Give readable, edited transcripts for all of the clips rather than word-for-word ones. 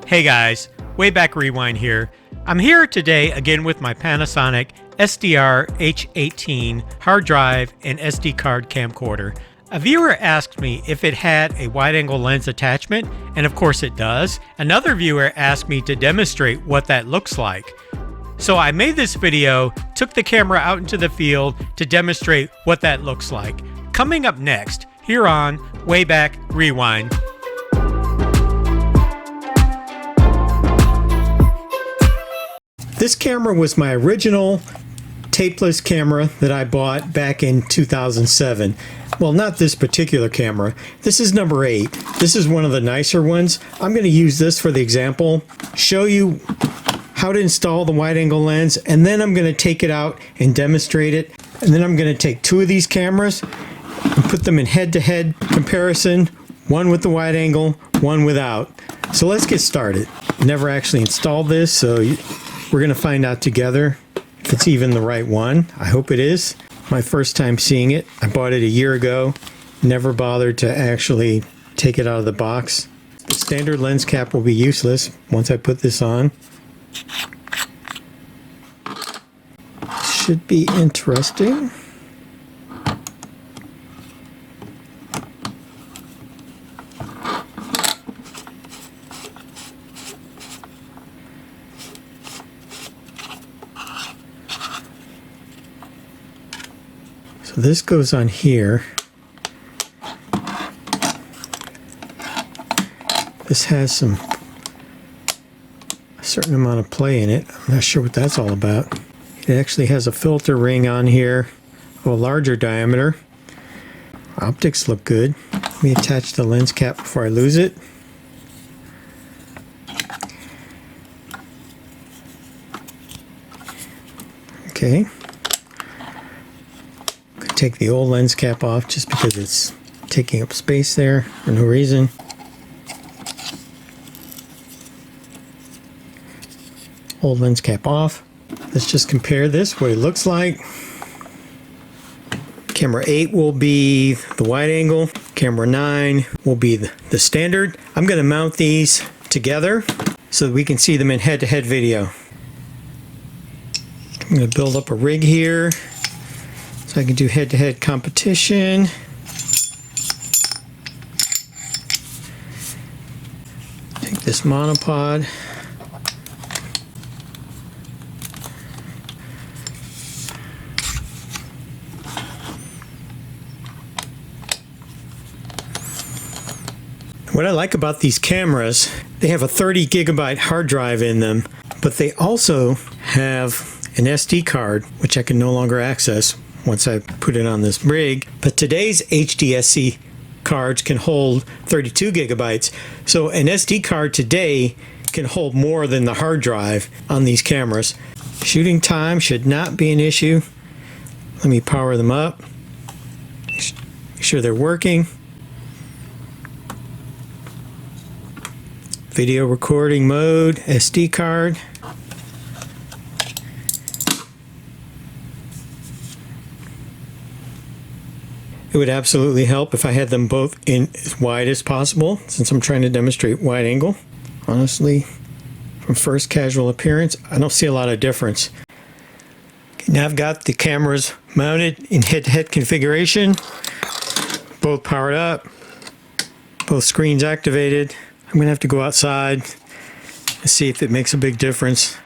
Hey guys, Wayback Rewind here. I'm here today again with my Panasonic SDR H18 hard drive and SD card camcorder. A viewer asked me if it had a wide-angle lens attachment, and of course it does. Another viewer asked me to demonstrate what that looks like. So I made this video, took the camera out into the field to demonstrate what that looks like. Coming up next, here on Wayback Rewind. This camera was my original tapeless camera that I bought back in 2007. Well, not this particular camera. This is number 8. This is one of the nicer ones. I'm going to use this for the example, show you how to install the wide-angle lens, and then I'm going to take it out and demonstrate it. And then I'm going to take two of these cameras and put them in head-to-head comparison, one with the wide angle, one without. So let's get started. Never actually installed this, so we're going to find out together if it's even the right one. I hope it is. My first time seeing it. I bought it a year ago. Never bothered to actually take it out of the box. The standard lens cap will be useless once I put this on. Should be interesting. So this goes on here. This has a certain amount of play in it. I'm not sure what that's all about. It actually has a filter ring on here of a larger diameter. Optics look good. Let me attach the lens cap before I lose it. Okay. Take the old lens cap off just because it's taking up space there for no reason. Old lens cap off. Let's just compare this, what it looks like. Camera 8 will be the wide angle. Camera 9 will be the standard. I'm going to mount these together so that we can see them in head-to-head video. I'm going to build up a rig here so I can do head-to-head competition. Take this monopod. What I like about these cameras, they have a 30 gigabyte hard drive in them, but they also have an SD card, which I can no longer access once I put it on this rig. But today's HDSC cards can hold 32 gigabytes. So an SD card today can hold more than the hard drive on these cameras. Shooting time should not be an issue. Let me power them up. Make sure they're working. Video recording mode, SD card. It would absolutely help if I had them both in as wide as possible, since I'm trying to demonstrate wide angle. Honestly, from first casual appearance, I don't see a lot of difference. Okay, now I've got the cameras mounted in head-to-head configuration, both powered up, both screens activated. I'm going to have to go outside and see if it makes a big difference.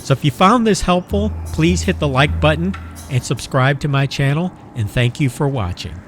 So if you found this helpful, please hit the like button and subscribe to my channel, and thank you for watching.